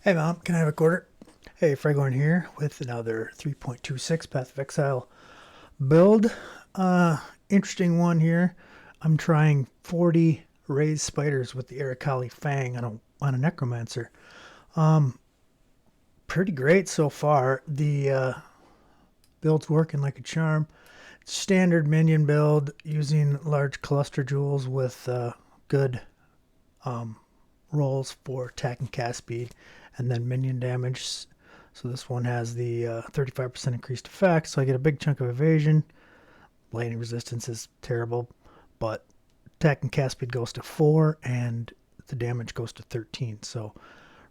Hey Mom, can I have a quarter? Hey, Fragorn here with another 3.26 Path of Exile build. Interesting one here. I'm trying 40 raised spiders with the Arakali Fang on a Necromancer. Pretty great so far. The build's working like a charm. Standard minion build using large cluster jewels with good rolls for attack and cast speed, and then minion damage. So this one has the 35% increased effect, so I get a big chunk of evasion. Lightning resistance is terrible, but attack and cast speed goes to 4, and the damage goes to 13. So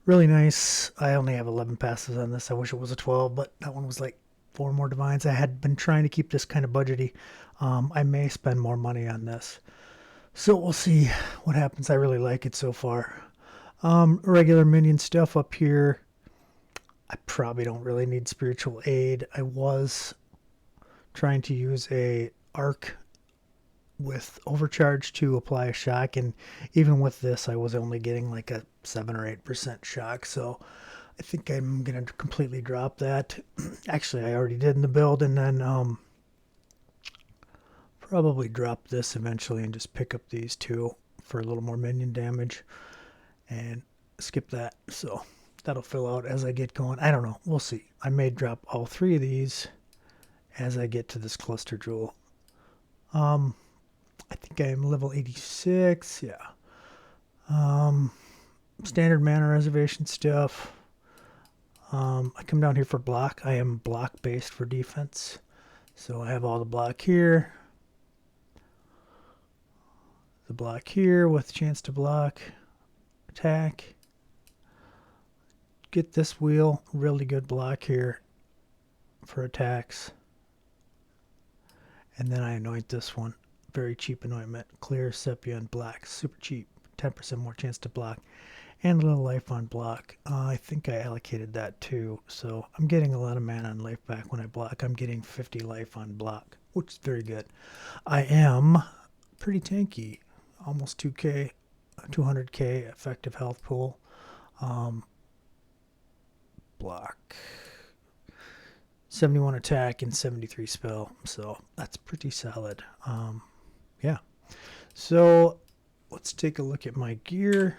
really nice. I only have 11 passes on this. I wish it was a 12, but that one was like 4 more divines. I had been trying to keep this kind of budgety. I may spend more money on this. So we'll see what happens. I really like it so far. Regular minion stuff up here. I probably don't really need spiritual aid. I was trying to use a arc with overcharge to apply a shock, and even with this I was only getting like a 7 or 8% shock, so I think I'm gonna completely drop that. Actually, I already did in the build, and then probably drop this eventually and just pick up these two for a little more minion damage and skip that. So that'll fill out as I get going. I don't know. We'll see. I may drop all 3 of these as I get to this cluster jewel. I think I am level 86. Yeah. Standard mana reservation stuff. I come down here for block. I am block based for defense. So I have all the block here. The block here with chance to block. Attack. Get this wheel. Really good block here for attacks. And then I anoint this one. Very cheap anointment. Clear, sepia, and black. Super cheap. 10% more chance to block. And a little life on block. I think I allocated that too. So I'm getting a lot of mana on life back when I block. I'm getting 50 life on block, which is very good. I am pretty tanky. Almost 2k, 200k effective health pool. Block. 71 attack and 73 spell. So that's pretty solid. Yeah. So let's take a look at my gear.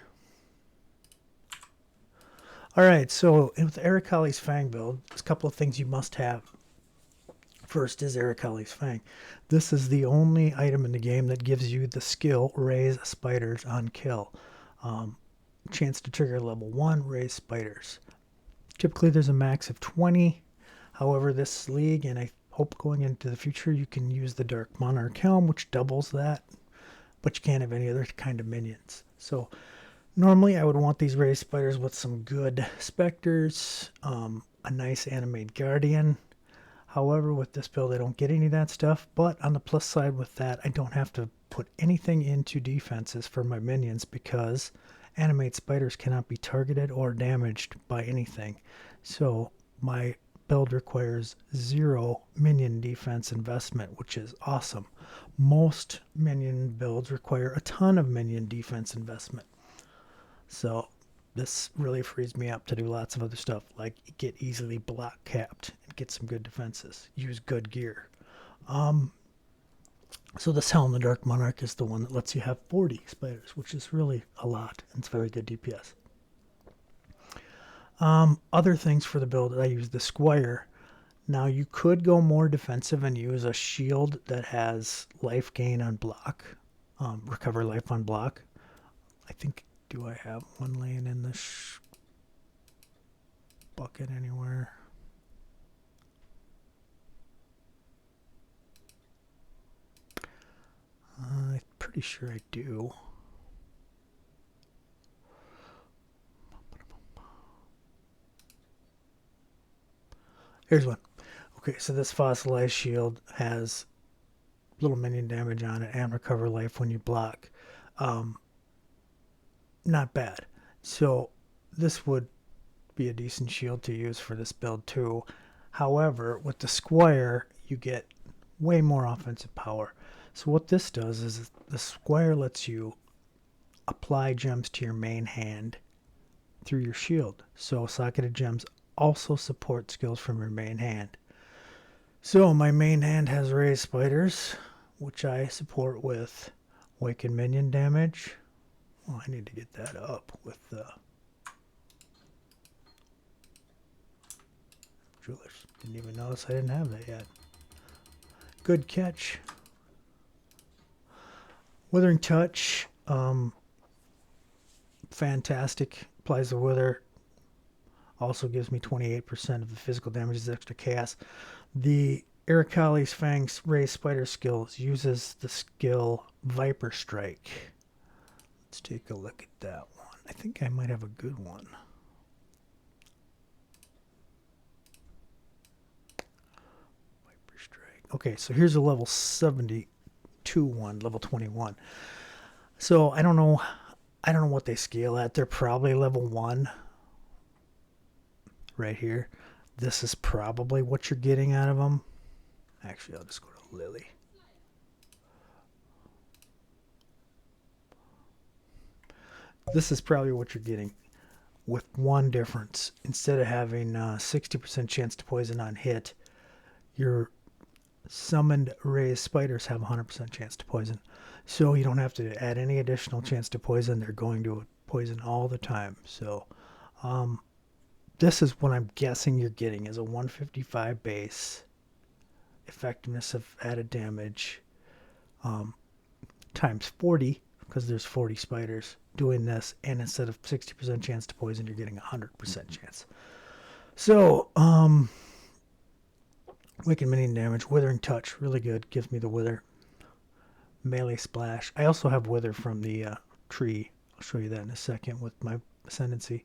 All right, so with Arakali's Fang build, there's a couple of things you must have. First is Arakali's Fang. This is the only item in the game that gives you the skill Raise Spiders on kill. Chance to trigger level 1, Raise Spiders. Typically there's a max of 20. However, this league, and I hope going into the future, you can use the Dark Monarch Helm, which doubles that, but you can't have any other kind of minions. So normally I would want these raised spiders with some good specters, a nice animated guardian. However, with this build I don't get any of that stuff, but on the plus side with that, I don't have to put anything into defenses for my minions because animate spiders cannot be targeted or damaged by anything. So my build requires 0 minion defense investment, which is awesome. Most minion builds require a ton of minion defense investment. So this really frees me up to do lots of other stuff, like get easily block capped and get some good defenses. Use good gear. So this Helm, the Dark Monarch, is the one that lets you have 40 spiders, which is really a lot, and it's very good DPS. Other things for the build, I use the Squire. Now you could go more defensive and use a shield that has life gain on block, recover life on block. I think, do I have one laying in this bucket anywhere? I'm pretty sure I do. Here's one. Okay, so this fossilized shield has little minion damage on it and recover life when you block. Not bad. So this would be a decent shield to use for this build too. However, with the Squire, you get way more offensive power. So what this does is the Squire lets you apply gems to your main hand through your shield. So Socketed Gems also support skills from your main hand. So my main hand has Raised Spiders, which I support with Awakened Minion damage. Well, I need to get that up with the Jewelers. Didn't even notice I didn't have that yet. Good catch. Withering Touch, fantastic. Applies the Wither. Also gives me 28% of the physical damage as extra chaos. The Arakali's Fang's Raised Spider skills uses the skill Viper Strike. Let's take a look at that one. I think I might have a good one. Viper Strike. Okay, so here's a level 72 one, level 21. So I don't know what they scale at. They're probably level 1 right here. This is probably what you're getting out of them. Actually, I'll just go to Lily. This is probably what you're getting, with one difference. Instead of having 60% chance to poison on hit, your summoned Raised Spiders have 100% chance to poison. So you don't have to add any additional chance to poison. They're going to poison all the time. So this is what I'm guessing you're getting, is a 155 base, effectiveness of added damage, times 40, because there's 40 spiders doing this, and instead of 60% chance to poison, you're getting 100% chance. So, Wicked Minion damage, Withering Touch, really good, gives me the Wither. Melee Splash. I also have Wither from the tree. I'll show you that in a second with my ascendancy.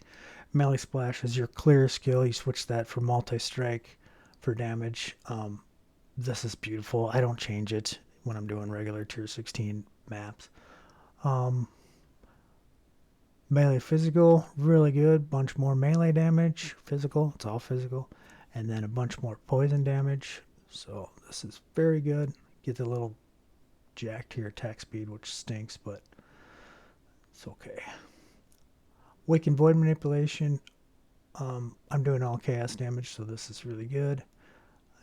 Melee Splash is your clear skill. You switch that for multi-strike for damage. This is beautiful. I don't change it when I'm doing regular tier 16 maps. Melee Physical, really good. Bunch more melee damage. Physical, it's all physical. And then a bunch more poison damage. So this is very good. Get the little jack to your attack speed, which stinks, but it's okay. Awakened Void Manipulation. I'm doing all chaos damage, so this is really good.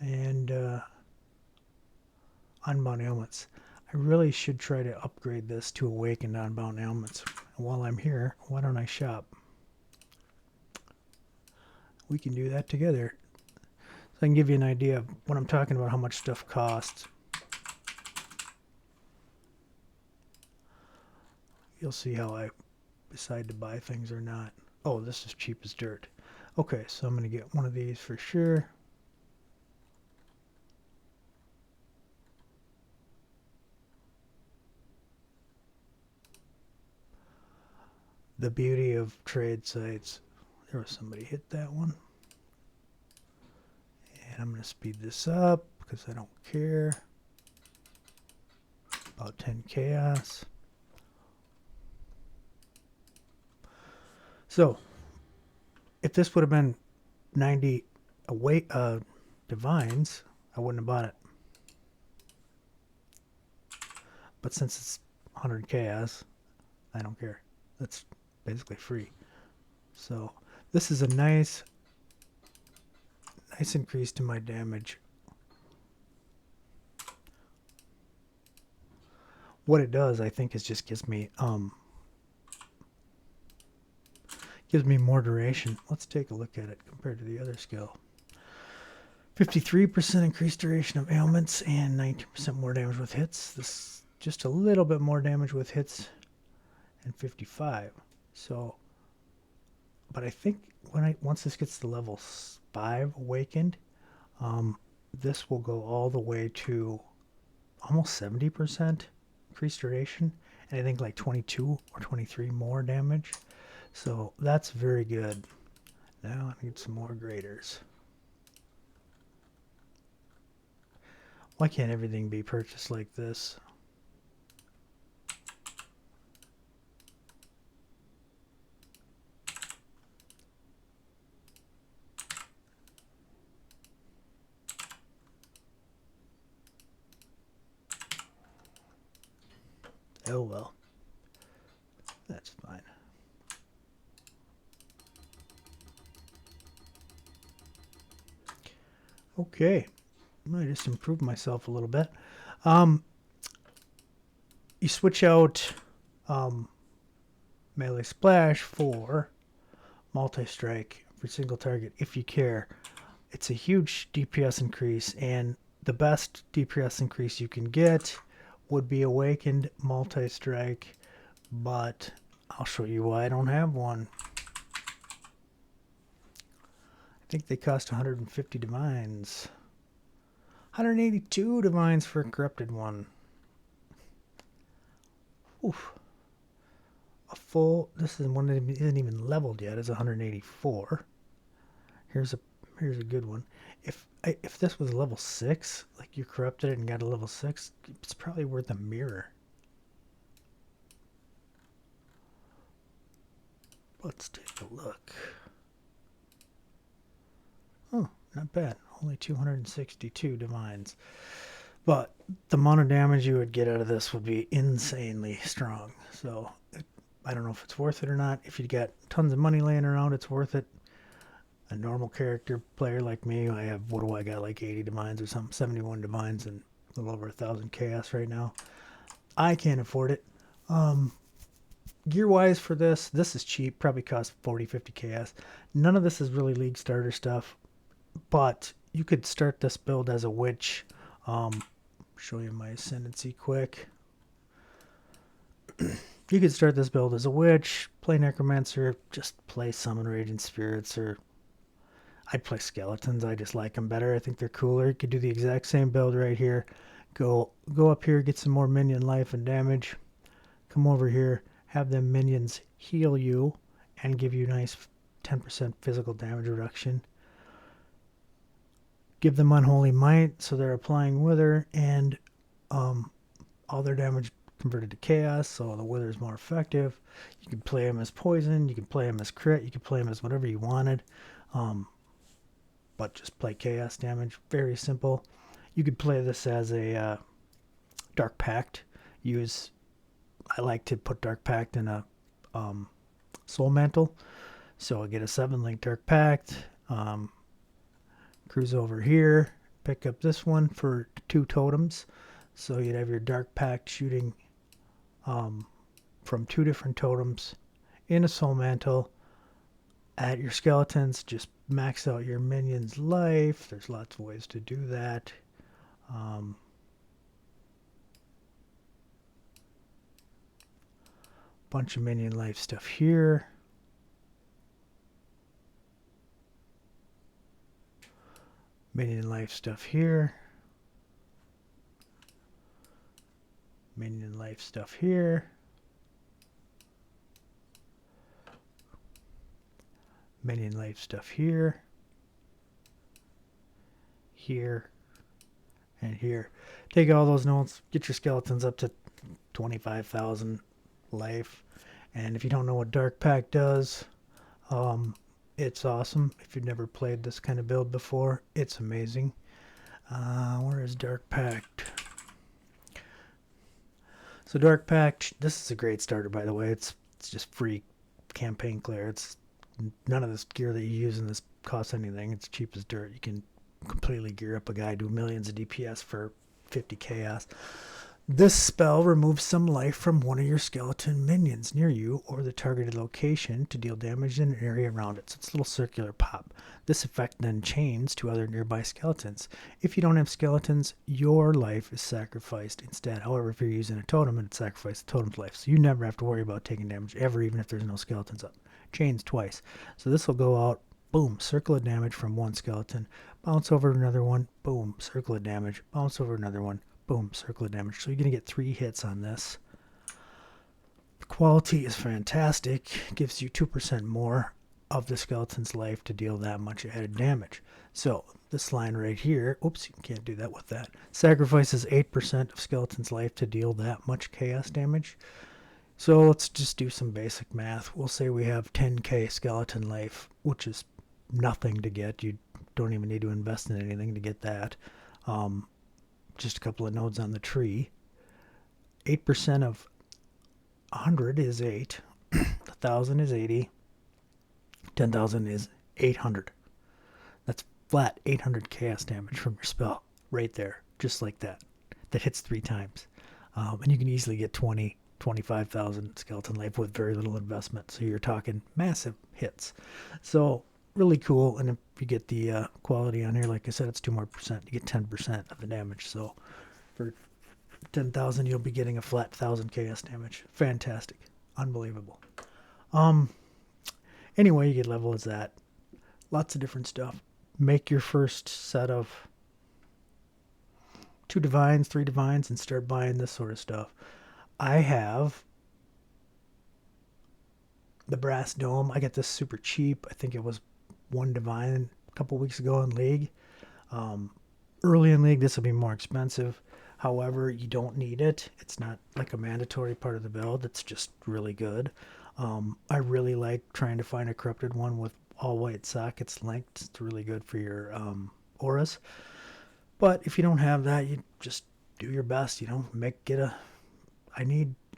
And Unbound Ailments. I really should try to upgrade this to Awakened Unbound Ailments. And while I'm here, why don't I shop? We can do that together. So I can give you an idea of when I'm talking about how much stuff costs. You'll see how I decide to buy things or not. Oh, this is cheap as dirt. Okay, so I'm going to get one of these for sure. The beauty of trade sites. There was somebody hit that one. And I'm going to speed this up because I don't care. About 10 chaos. So, if this would have been 90 divines, I wouldn't have bought it. But since it's 100 chaos, I don't care. That's basically free. So, this is a nice increase to my damage. What it does, I think, is just gives me more duration. Let's take a look at it compared to the other skill. 53% increased duration of ailments and 19% more damage with hits. This just a little bit more damage with hits, and 55. So, but I think once this gets to level 5 awakened, this will go all the way to almost 70% increased duration, and I think like 22 or 23 more damage. So that's very good. Now I need some more graders. Why can't everything be purchased like this? Oh well. That's fine. Okay. I just improved myself a little bit. You switch out melee splash for multi-strike for single target if you care. It's a huge DPS increase, and the best DPS increase you can get would be awakened multi-strike, but I'll show you why I don't have one. I think they cost 150 divines. 182 divines for a corrupted one. Oof. A full, this is one that isn't even leveled yet, is 184. Here's a good one. If this was level 6, like you corrupted it and got a level 6, it's probably worth a mirror. Let's take a look. Oh, not bad. Only 262 divines. But the amount of damage you would get out of this would be insanely strong. So I don't know if it's worth it or not. If you got tons of money laying around, it's worth it. A normal character player like me, I have, what do I got, like 80 divines or something, 71 divines and a little over 1,000 chaos right now. I can't afford it. Gear wise for this is cheap, probably costs 40, 50 chaos. None of this is really league starter stuff, but you could start this build as a witch. Show you my ascendancy quick. You could start this build as a witch, play necromancer, just play summon raging spirits, or I'd play skeletons. I just like them better. I think they're cooler. You could do the exact same build right here. Go up here, get some more minion life and damage. Come over here, have them minions heal you and give you nice 10% physical damage reduction. Give them unholy might, so they're applying wither, and all their damage converted to chaos, so the wither is more effective. You can play them as poison, you can play them as crit, you can play them as whatever you wanted. But just play chaos damage. Very simple. You could play this as a Dark Pact. I like to put Dark Pact in a Soul Mantle. So I get a 7-link Dark Pact. Cruise over here. Pick up this one for 2 totems. So you'd have your Dark Pact shooting from 2 different totems in a Soul Mantle. At your skeletons, just max out your minions' life. There's lots of ways to do that. Bunch of minion life stuff here. Minion life stuff here. Minion life stuff here. Minion life stuff here. Here. And here. Take all those notes. Get your skeletons up to 25,000 life. And if you don't know what Dark Pact does, it's awesome. If you've never played this kind of build before, it's amazing. Where is Dark Pact? So Dark Pact, this is a great starter, by the way. It's just free campaign clear. It's none of this gear that you use in this costs anything. It's cheap as dirt. You can completely gear up a guy, do millions of DPS for 50 chaos. This spell removes some life from one of your skeleton minions near you or the targeted location to deal damage in an area around it. So it's a little circular pop. This effect then chains to other nearby skeletons. If you don't have skeletons, your life is sacrificed instead. However, if you're using a totem, it sacrifices the totem's life. So you never have to worry about taking damage ever, even if there's no skeletons up. Chains twice. So this will go out, boom, circle of damage from one skeleton. Bounce over another one, boom, circle of damage. Bounce over another one, boom, circle of damage. So you're going to get 3 hits on this. The quality is fantastic. Gives you 2% more of the skeleton's life to deal that much added damage. So this line right here, oops, you can't do that with that. Sacrifices 8% of skeleton's life to deal that much chaos damage. So let's just do some basic math. We'll say we have 10k skeleton life, which is nothing to get. You don't even need to invest in anything to get that. Just a couple of nodes on the tree. 8% of 100 is 8. 1,000 is 80. 10,000 is 800. That's flat 800 chaos damage from your spell right there, just like that. That hits 3 times. And you can easily get 20, 25,000 skeleton life with very little investment. So you're talking massive hits. So really cool. And if you get the quality on here, like I said, it's 2 more percent. You get 10% of the damage. So for 10,000, you'll be getting a flat 1,000 chaos damage. Fantastic. Unbelievable. Anyway, you get level as that. Lots of different stuff. Make your first set of 2 divines, 3 divines, and start buying this sort of stuff. I have the brass dome. I got this super cheap. I think it was 1 divine a couple weeks ago in League. Early in League, this will be more expensive. However, you don't need it. It's not like a mandatory part of the build. It's just really good. I really like trying to find a corrupted one with all white sockets linked. It's really good for your auras. But if you don't have that, you just do your best.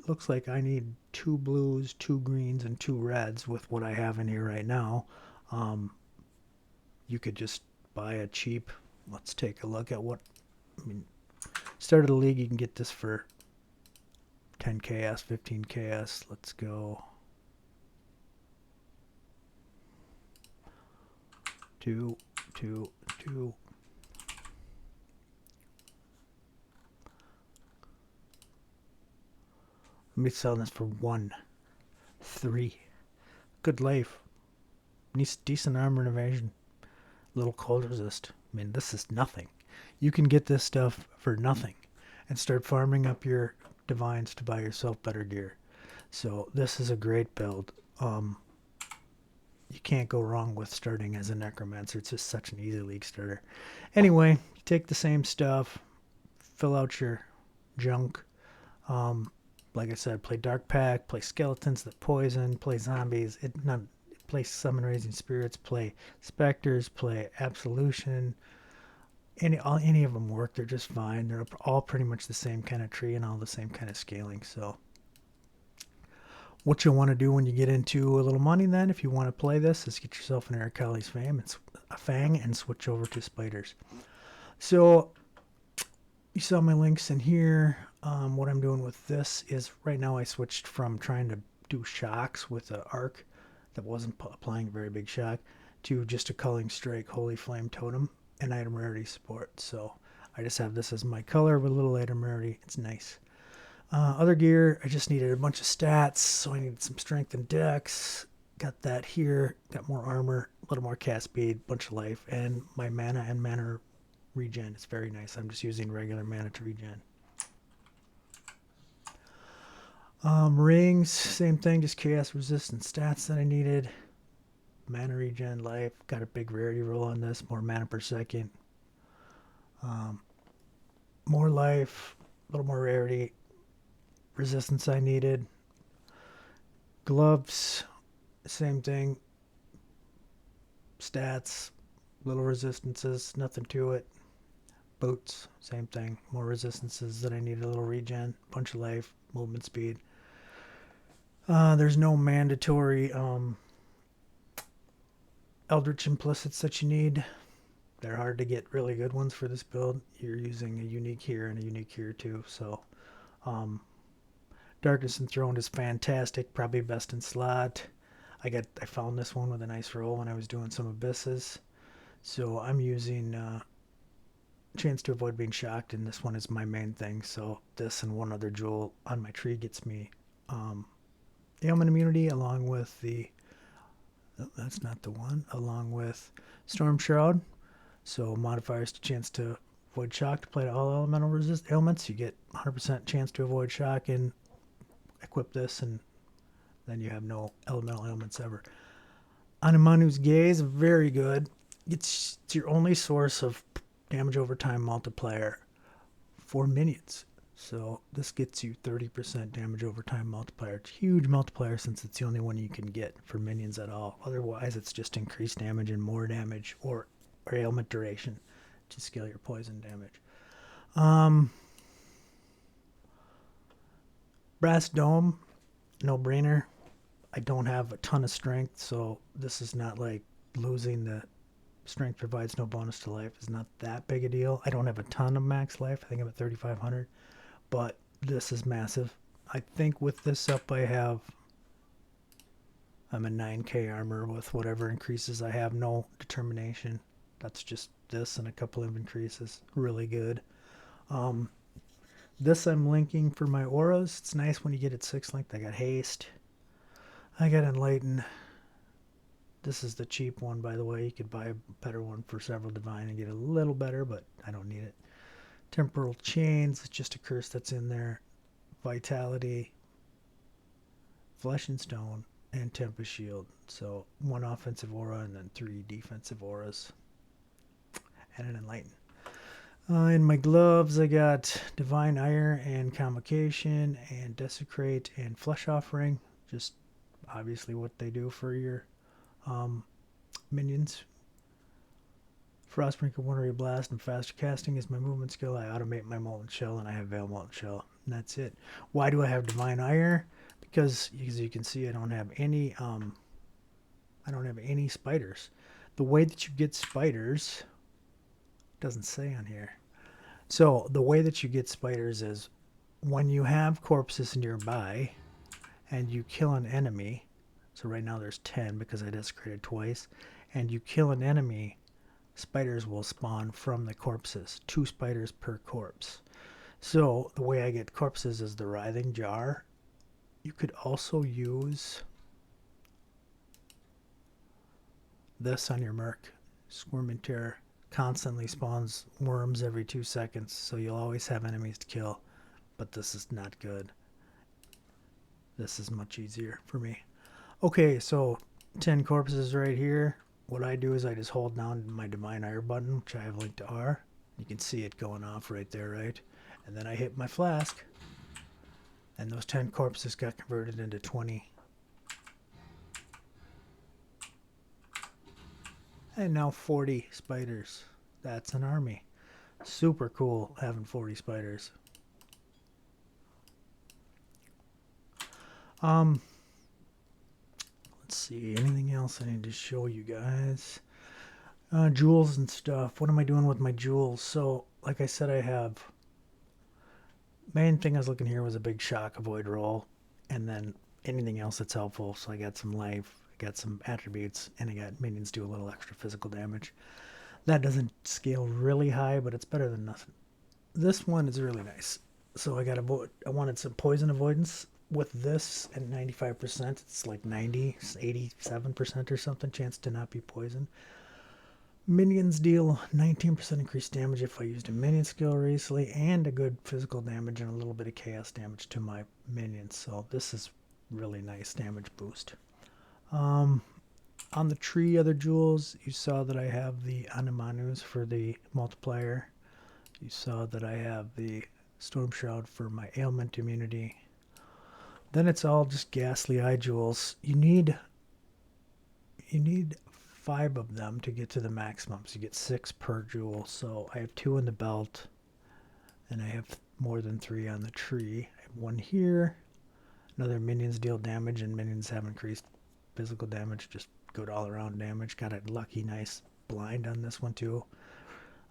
Looks like I need 2 blues, 2 greens, and 2 reds with what I have in here right now. You could just buy a cheap. Let's take a look at start of the league, you can get this for 10 chaos, 15 chaos. Let's go. 2, 2, 2. Let me sell this for 1, 3. Good life. Decent armor and evasion. Little cold resist. This is nothing. You can get this stuff for nothing and start farming up your divines to buy yourself better gear. So this is a great build. You can't go wrong with starting as a necromancer. It's just such an easy league starter. Anyway, you take the same stuff, fill out your junk. Like I said, play Dark Pact, play skeletons that poison, play zombies. Play summon raising spirits, play specters, play absolution. Any of them work. They're just fine. They're all pretty much the same kind of tree and all the same kind of scaling. So what you'll want to do when you get into a little money then, if you want to play this, is get yourself an Arakali's Fang and switch over to spiders. So you saw my links in here. What I'm doing with this is right now I switched from trying to do shocks with an arc that wasn't applying a very big shock to just a culling strike holy flame totem and item rarity support. So I just have this as my color with a little item rarity. It's nice. Other gear, I just needed a bunch of stats, so I needed some strength and dex. Got that here. Got more armor, a little more cast speed, bunch of life, and my mana and mana regen. It's very nice. I'm just using regular mana to regen. Rings, same thing, just chaos resistant stats that I needed. Mana regen, life. Got a big rarity roll on this. More mana per second. More life, a little more rarity. Resistance I needed. Gloves, same thing. Stats, little resistances, nothing to it. Boots, same thing. More resistances that I needed, a little regen, bunch of life, movement speed. There's no mandatory Eldritch implicits that you need. They're hard to get really good ones for this build. You're using a unique here and a unique here too. So Darkness Enthroned is fantastic, probably best in slot. I found this one with a nice roll when I was doing some abysses. So I'm using Chance to Avoid Being Shocked, and this one is my main thing. So this and one other jewel on my tree gets me ailment immunity along with that's not the one, along with Storm Shroud. So modifiers to Chance to Avoid Shock to play to all elemental resist ailments. You get 100% chance to avoid shock and equip this, and then you have no elemental ailments ever. Animanu's Gaze, very good. It's your only source of damage over time multiplier for minions. So this gets you 30% damage over time multiplier. It's a huge multiplier since it's the only one you can get for minions at all. Otherwise, it's just increased damage and more damage or ailment duration to scale your poison damage. Brass Dome, no brainer. I don't have a ton of strength, so this is not like losing the strength provides no bonus to life is not that big a deal. I don't have a ton of max life. I think I'm at 3,500, but this is massive. I think with this up, I'm a 9k armor with whatever increases. I have no determination. That's just this and a couple of increases. Really good. This I'm linking for my auras. It's nice when you get at 6 length. I got haste. I got enlighten. This is the cheap one, by the way. You could buy a better one for several divine and get a little better, but I don't need it. Temporal chains. It's just a curse that's in there. Vitality. Flesh and stone. And Tempest Shield. So 1 offensive aura and then 3 defensive auras. And an enlighten. In my gloves, I got Divine Ire and Convocation and Desecrate and Flesh Offering. Just obviously what they do for your minions. Frostbringer, Wintry Blast, and Faster Casting is my movement skill. I automate my Molten Shell, and I have Veil Molten Shell. And that's it. Why do I have Divine Ire? Because as you can see, I don't have any spiders. The way that you get spiders doesn't say on here. So the way that you get spiders is when you have corpses nearby and you kill an enemy. So right now there's 10 because I desecrated twice. And you kill an enemy, spiders will spawn from the corpses. 2 spiders per corpse. So the way I get corpses is the Writhing Jar. You could also use this on your Merc. Squirming Terror constantly spawns worms every 2 seconds, so you'll always have enemies to kill. But this is not good. This is much easier for me. Okay, so 10 corpses right here. What I do is I just hold down my Divine Ire button, which I have linked to R. You can see it going off right there, right? And then I hit my flask. And those 10 corpses got converted into 20. And now 40 spiders. That's an army. Super cool having 40 spiders. Let's see, anything else I need to show you guys? Jewels and stuff. What am I doing with my jewels? So, like I said, I have... Main thing I was looking here was a big shock avoid roll. And then anything else that's helpful. So I got some life, I got some attributes, and I got minions do a little extra physical damage. That doesn't scale really high, but it's better than nothing. This one is really nice. So I wanted some poison avoidance. With this at 95%, it's like 90, 87% or something chance to not be poisoned. Minions deal 19% increased damage if I used a minion skill recently, and a good physical damage and a little bit of chaos damage to my minions. So this is really nice damage boost. On the tree, other jewels, you saw that I have the Animanus for the multiplier. You saw that I have the Storm Shroud for my ailment immunity. Then it's all just ghastly eye jewels. You need 5 of them to get to the maximum. So you get 6 per jewel. So I have 2 in the belt, and I have more than 3 on the tree. I have 1 here. Another minions deal damage, and minions have increased physical damage, just good all around damage. Got a lucky nice blind on this one too.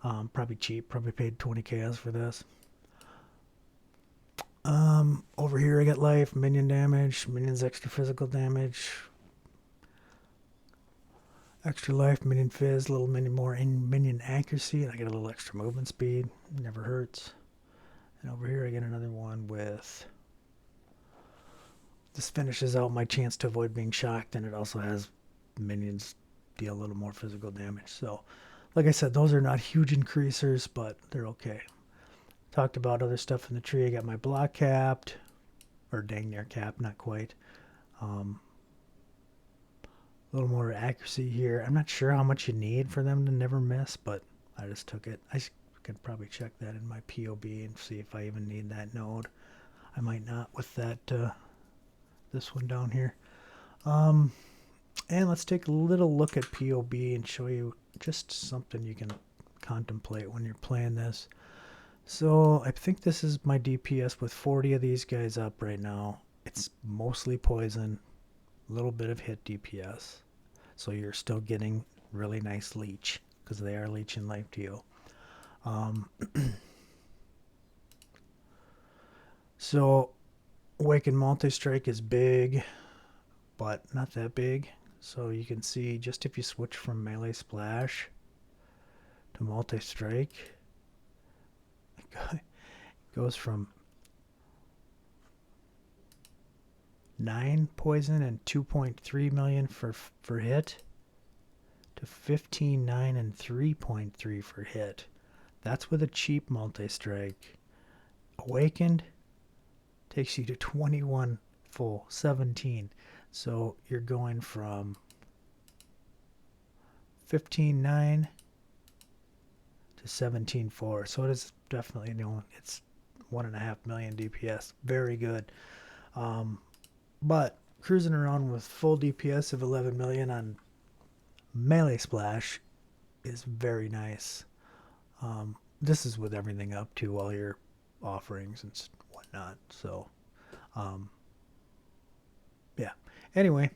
Probably cheap, probably paid 20 chaos for this. Over here I got life, minion damage, minions extra physical damage, extra life, minion fizz, a little minion more in minion accuracy, and I get a little extra movement speed, never hurts. And over here I get another one with, this finishes out my chance to avoid being shocked, and it also has minions deal a little more physical damage. So like I said, those are not huge increasers, but they're okay. Talked about other stuff in the tree. I got my block capped, or dang near capped, not quite. A little more accuracy here. I'm not sure how much you need for them to never miss, but I just took it. I could probably check that in my POB and see if I even need that node. I might not with that, this one down here. And let's take a little look at POB and show you just something you can contemplate when you're playing this. So I think this is my DPS with 40 of these guys up right now. It's mostly poison, a little bit of hit DPS. So you're still getting really nice leech, because they are leeching life to you. So Awakened Multi-Strike is big, but not that big. So you can see just if you switch from melee splash to multi-strike, it goes from 9 poison and 2.3 million for hit to 15, 9, and 3.3 for hit. That's with a cheap multi-strike. Awakened takes you to 21 full, 17. So you're going from 15.9 to 17.4. So it is definitely, it's 1.5 million DPS. Very good. But cruising around with full DPS of 11 million on melee splash is very nice. This is with everything up to all your offerings and whatnot. So, yeah. Anyway,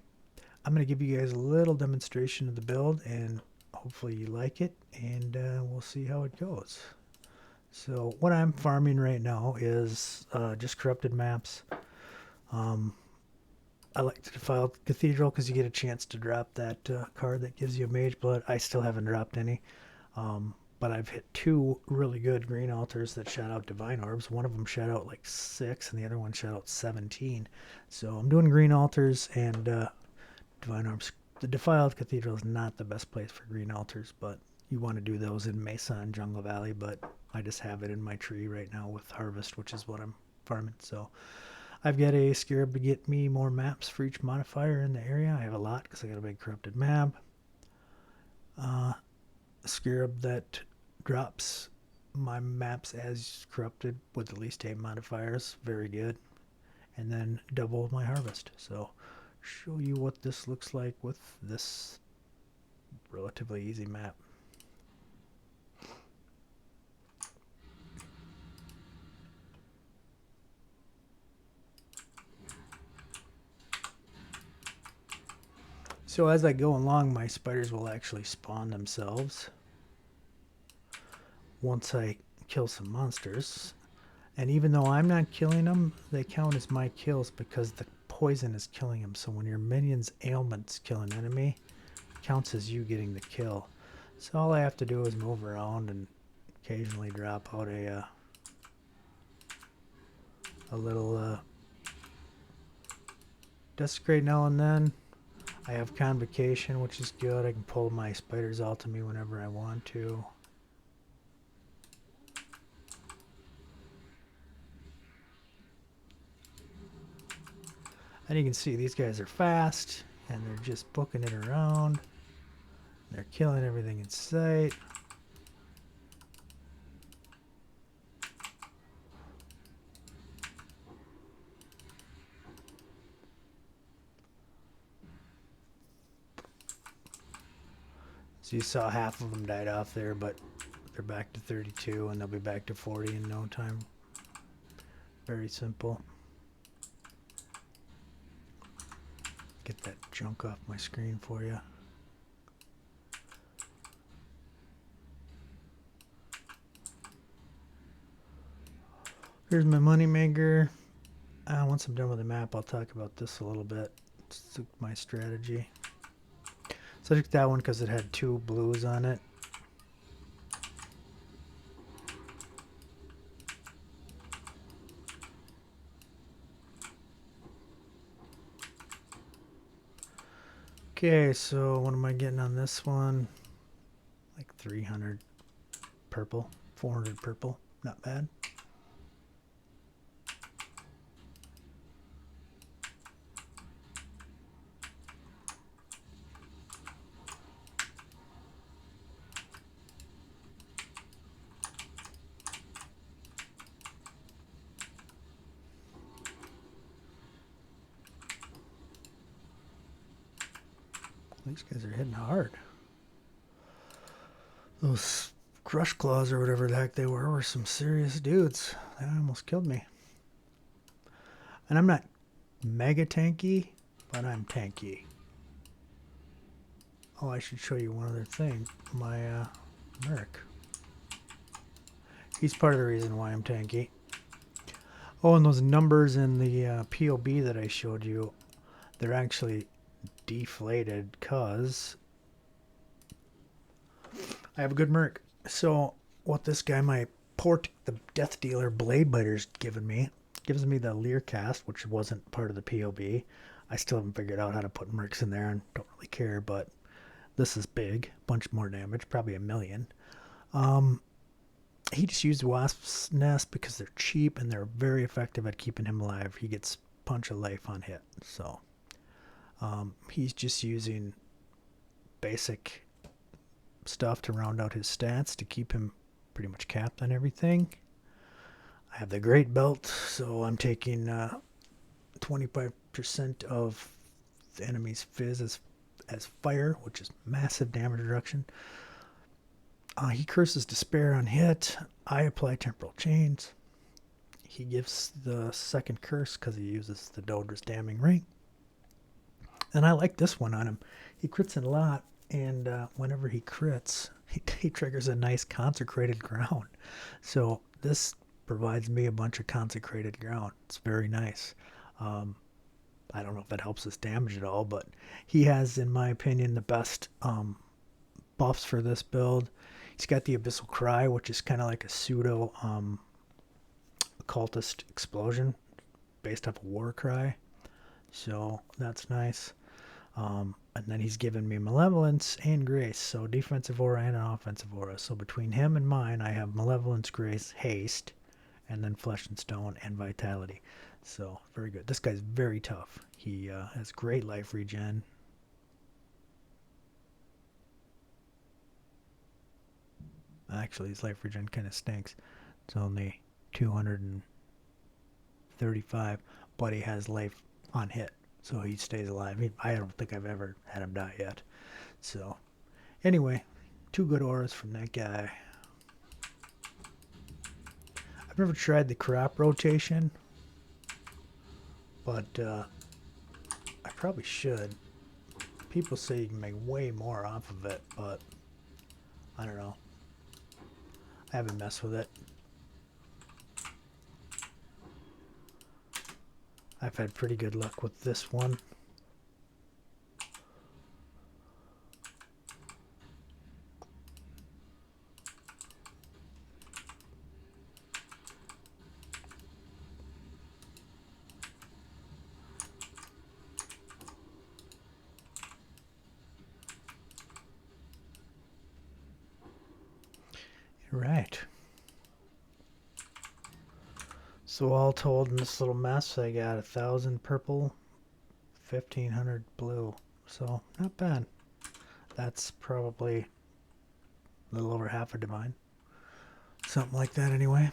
I'm going to give you guys a little demonstration of the build, and hopefully you like it, and we'll see how it goes. So what I'm farming right now is just corrupted maps. I like the Defiled Cathedral because you get a chance to drop that card that gives you a Mage Blood. I still haven't dropped any. But I've hit 2 really good green altars that shot out Divine Orbs. One of them shot out like 6, and the other one shot out 17. So I'm doing green altars and Divine Orbs. The Defiled Cathedral is not the best place for green altars, but you want to do those in Mesa and Jungle Valley. But I just have it in my tree right now with Harvest, which is what I'm farming. So I've got a Scarab to get me more maps for each modifier in the area. I have a lot because I got a big corrupted map. A Scarab that drops my maps as corrupted with at least 8 modifiers. Very good. And then double my harvest. So show you what this looks like with this relatively easy map. So as I go along, my spiders will actually spawn themselves once I kill some monsters. And even though I'm not killing them, they count as my kills because the poison is killing them. So when your minion's ailments kill an enemy, it counts as you getting the kill. So all I have to do is move around and occasionally drop out a little desecrate now and then. I have Convocation, which is good. I can pull my spiders out to me whenever I want to. And you can see these guys are fast, and they're just booking it around. They're killing everything in sight. So you saw half of them died off there, but they're back to 32, and they'll be back to 40 in no time. Very simple. Get that junk off my screen for you. Here's my moneymaker. Once I'm done with the map, I'll talk about this a little bit. It's my strategy. So I took that one because it had 2 blues on it. Okay, so what am I getting on this one? Like 300 purple, 400 purple. Not bad. These guys are hitting hard. Those crush claws or whatever the heck they were some serious dudes. They almost killed me. And I'm not mega tanky, but I'm tanky. Oh, I should show you one other thing. My Merc. He's part of the reason why I'm tanky. Oh, and those numbers in the POB that I showed you, they're actually deflated because I have a good Merc. So what this guy, the Death Dealer Blade Biter's given me, gives me the Lear cast, which wasn't part of the POB. I still haven't figured out how to put Mercs in there and don't really care, but this is big. Bunch more damage, probably 1,000,000. He just used Wasp's Nest because they're cheap and they're very effective at keeping him alive. He gets Punch of Life on hit. So he's just using basic stuff to round out his stats to keep him pretty much capped on everything. I have the Great Belt, so I'm taking 25% of the enemy's fizz as fire, which is massive damage reduction. He curses Despair on hit. I apply Temporal Chains. He gives the second curse because he uses the Dodra's Damning Ring. And I like this one on him. He crits in a lot, and whenever he crits, he triggers a nice consecrated ground. So this provides me a bunch of consecrated ground. It's very nice. I don't know if that helps his damage at all, but he has, in my opinion, the best buffs for this build. He's got the Abyssal Cry, which is kind of like a pseudo occultist explosion based off a War Cry. So that's nice. And then he's given me Malevolence and Grace. So defensive aura and an offensive aura. So between him and mine, I have Malevolence, Grace, Haste, and then Flesh and Stone and Vitality. So very good. This guy's very tough. He has great life regen. Actually, his life regen kind of stinks. It's only 235, but he has life on hit, so he stays alive. I don't think I've ever had him die yet. So, anyway, 2 good auras from that guy. I've never tried the crop rotation, but I probably should. People say you can make way more off of it, but I don't know. I haven't messed with it. I've had pretty good luck with this one. Right. So all told in this little mess, I got 1,000 purple, 1,500 blue. So not bad. That's probably a little over half a divine. Something like that anyway.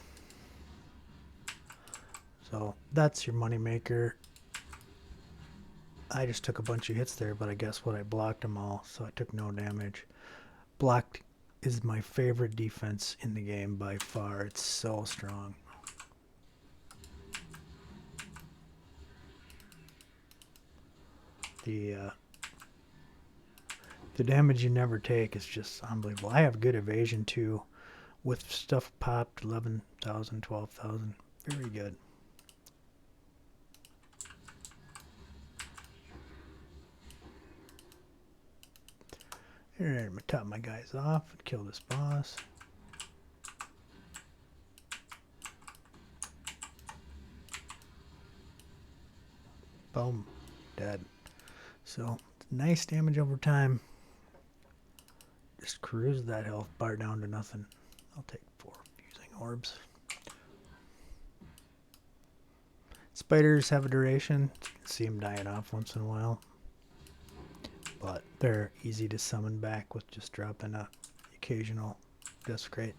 So that's your money maker. I just took a bunch of hits there, but I guess what, I blocked them all, so I took no damage. Blocked is my favorite defense in the game by far. It's so strong. The damage you never take is just unbelievable. I have good evasion too, with stuff popped 11,000, 12,000. Very good. Alright, I'm gonna top my guys off and kill this boss. Boom. Dead. So, nice damage over time. Just cruise that health bar down to nothing. I'll take 4 fusing orbs. Spiders have a duration. You can see them dying off once in a while. But they're easy to summon back with just dropping a occasional Desecrate.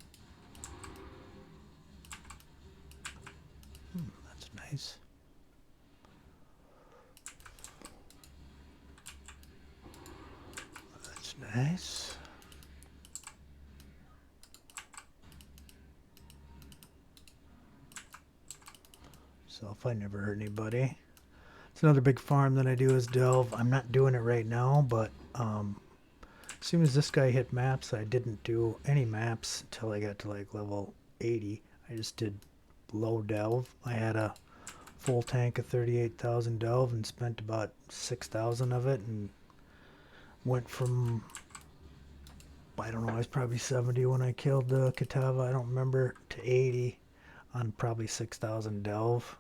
That's nice. That's nice. So if I never hurt anybody. It's another big farm that I do is Delve. I'm not doing it right now, but soon as this guy hit maps, I didn't do any maps until I got to like level 80. I just did low delve. I had a full tank of 38,000 delve and spent about 6,000 of it, and went from, I don't know, I was probably 70 when I killed the Katava, I don't remember, to 80 on probably 6,000 delve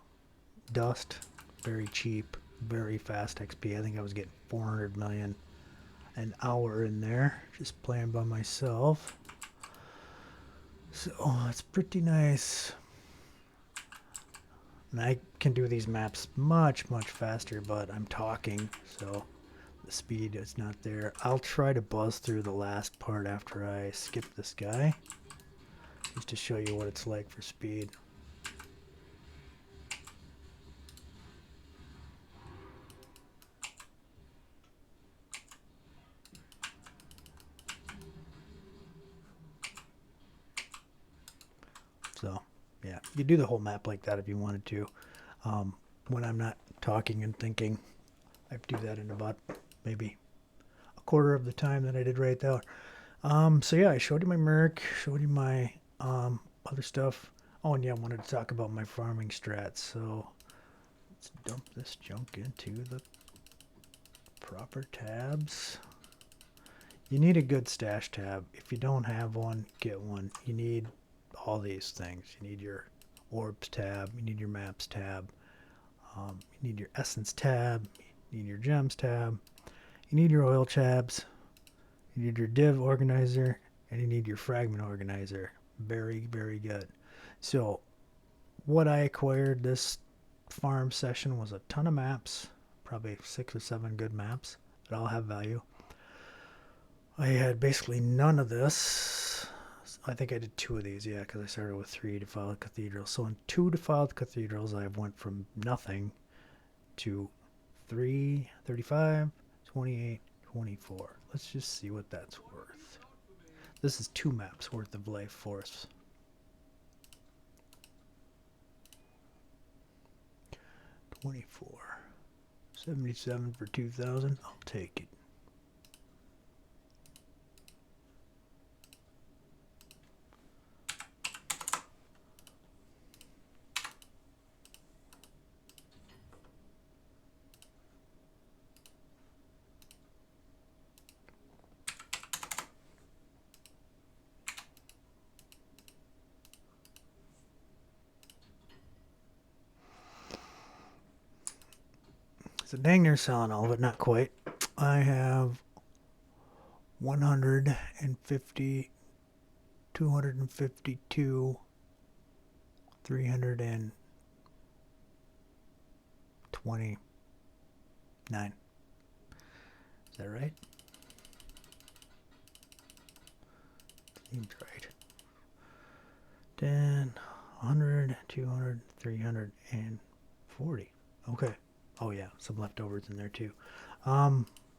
dust. Very cheap, very fast XP. I think I was getting 400 million an hour in there, just playing by myself. So it's pretty nice. And I can do these maps much faster, but I'm talking, so the speed is not there. I'll try to buzz through the last part after I skip this guy, just to show you what it's like for speed. So, yeah, you do the whole map like that if you wanted to. When I'm not talking and thinking, I do that in about maybe a quarter of the time that I did right there. So yeah, I showed you my Merc, showed you my other stuff. Oh, and yeah, I wanted to talk about my farming strats. So let's dump this junk into the proper tabs. You need a good stash tab. If you don't have one, get one. You need all these things. You need your orbs tab, you need your maps tab, you need your essence tab, you need your gems tab, you need your oil tabs, you need your div organizer, and you need your fragment organizer. Very good. So what I acquired this farm session was a ton of maps, probably 6 or 7 good maps that all have value. I had basically none of this. I think I did 2 of these, yeah, because I started with 3 defiled cathedrals. So in 2 defiled cathedrals, I went from nothing to 3, 35, 28, 24. Let's just see what that's worth. This is 2 maps worth of life force. 24. 77 for 2,000. I'll take it. So dang near selling all of it, not quite. I have 150, 252, 329. Is that right? Seems right. 10, 100, 200, 340. Okay. Oh yeah, some leftovers in there too.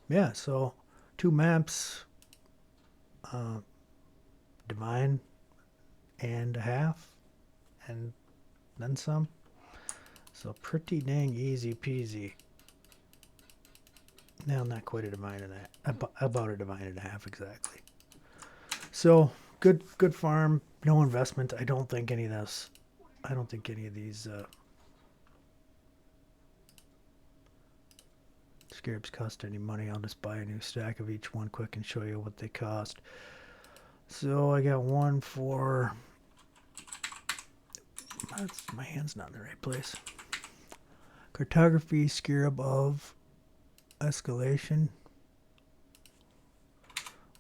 Yeah, so 2 maps, divine and a half, and then some. So pretty dang easy peasy. No, not quite a divine and a half. About a divine and a half exactly. So good farm, no investment. I don't think any of this. I don't think any of these scarabs cost any money. I'll just buy a new stack of each one quick and show you what they cost. So I got one for. My hand's not in the right place. Cartography scarab of escalation.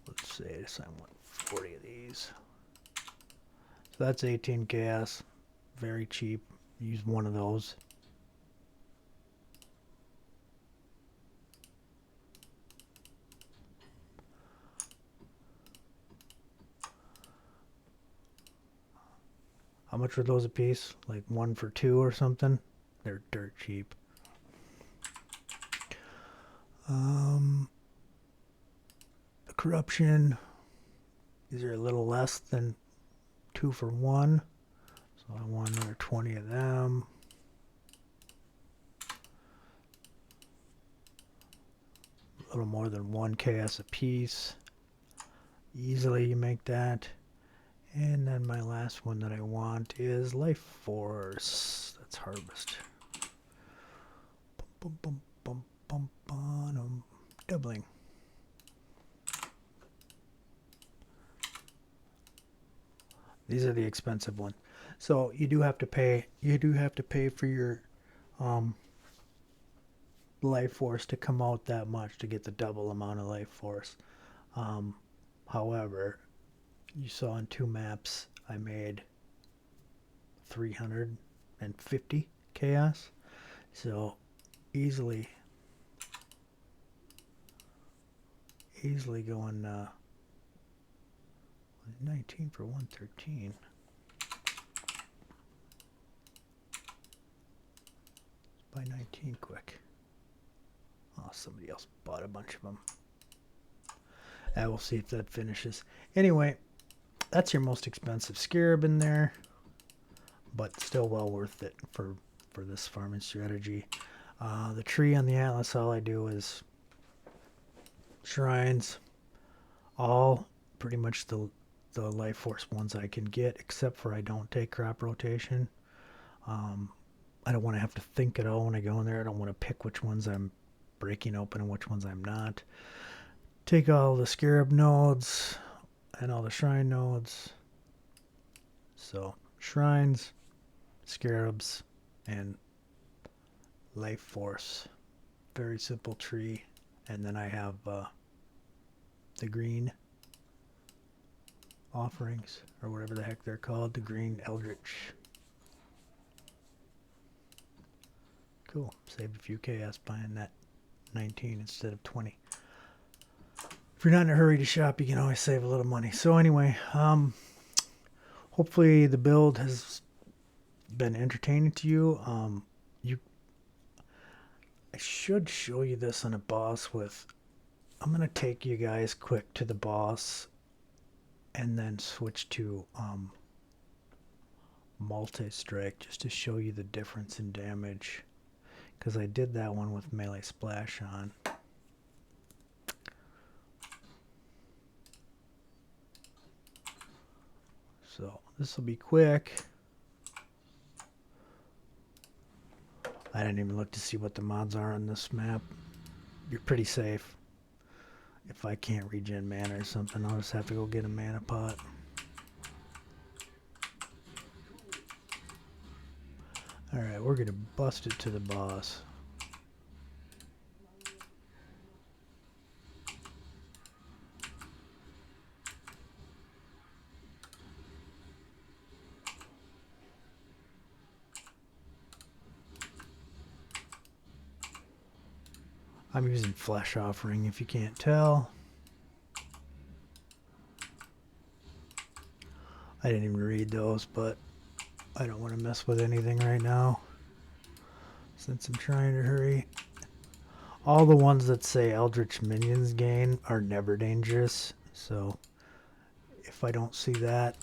Let's say I want 40 of these. So that's 18 gas. Very cheap. Use one of those. How much were those a piece? Like 1 for 2 or something? They're dirt cheap. The corruption, these are a little less than 2 for 1. So I want another 20 of them. A little more than 1 KS a piece. Easily you make that. And then my last one that I want is life force. That's harvest. Bum, bum, bum, bum, bum, bum. Doubling. These are the expensive ones. So you do have to pay. You do have to pay for your life force to come out that much to get the double amount of life force. However, you saw in 2 maps I made 350 chaos. So easily going 19 for 113. Buy 19 quick. Oh, somebody else bought a bunch of them. I will see if that finishes. Anyway, that's your most expensive scarab in there, but still well worth it for this farming strategy. The tree on the Atlas, all I do is shrines, all pretty much the life force ones I can get, except for I don't take crop rotation. I don't want to have to think at all when I go in there. I don't want to pick which ones I'm breaking open and which ones I'm not. Take all the scarab nodes and all the shrine nodes. So shrines, scarabs, and life force. Very simple tree. And then I have the green offerings, or whatever the heck they're called, the green eldritch. Cool. Saved a few chaos buying that 19 instead of 20. If you're not in a hurry to shop, you can always save a little money. So anyway, hopefully the build has been entertaining to you. I should show you this on a boss with... I'm going to take you guys quick to the boss and then switch to multi-strike just to show you the difference in damage. Because I did that one with melee splash on. So this will be quick. I didn't even look to see what the mods are on this map. You're pretty safe. If I can't regen mana or something, I'll just have to go get a mana pot. Alright, we're gonna bust it to the boss. I'm using Flesh Offering if you can't tell. I didn't even read those, but I don't want to mess with anything right now since I'm trying to hurry. All the ones that say Eldritch Minions gain are never dangerous, so if I don't see that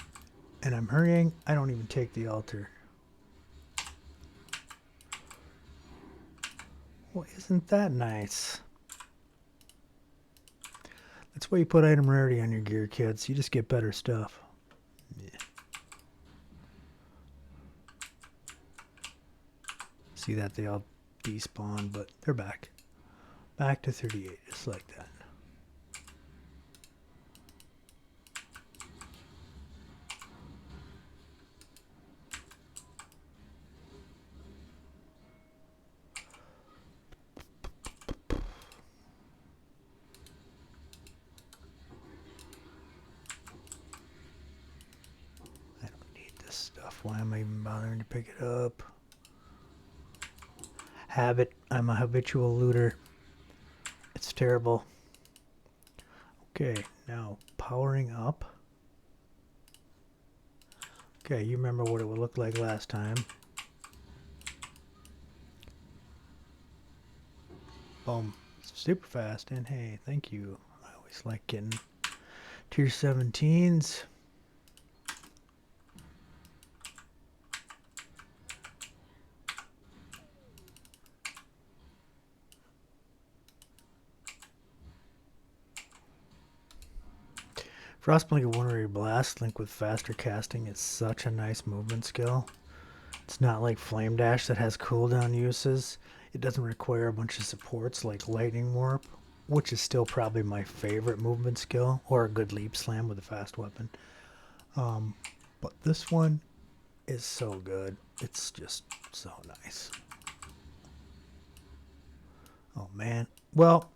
and I'm hurrying, I don't even take the altar. Well, isn't that nice? That's why you put item rarity on your gear, kids. You just get better stuff. Yeah. See that they all despawn, but they're back. Back to 38, just like that. I don't need this stuff. Why am I even bothering to pick it up? Habit. I'm a habitual looter. It's terrible. Okay, now powering up. Okay, you remember what it would look like last time. Boom. Super fast, and hey, thank you. I always like getting tier 17s. Frostblink Wondery Blast, Link with faster casting, is such a nice movement skill. It's not like Flame Dash that has cooldown uses. It doesn't require a bunch of supports like Lightning Warp, which is still probably my favorite movement skill, or a good Leap Slam with a fast weapon. But this one is so good. It's just so nice. Oh man. Well,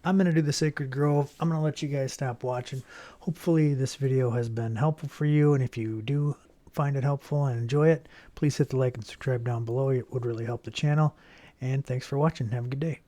I'm going to do the Sacred Grove. I'm going to let you guys stop watching. Hopefully this video has been helpful for you, and if you do find it helpful and enjoy it, please hit the like and subscribe down below. It would really help the channel. And thanks for watching. Have a good day.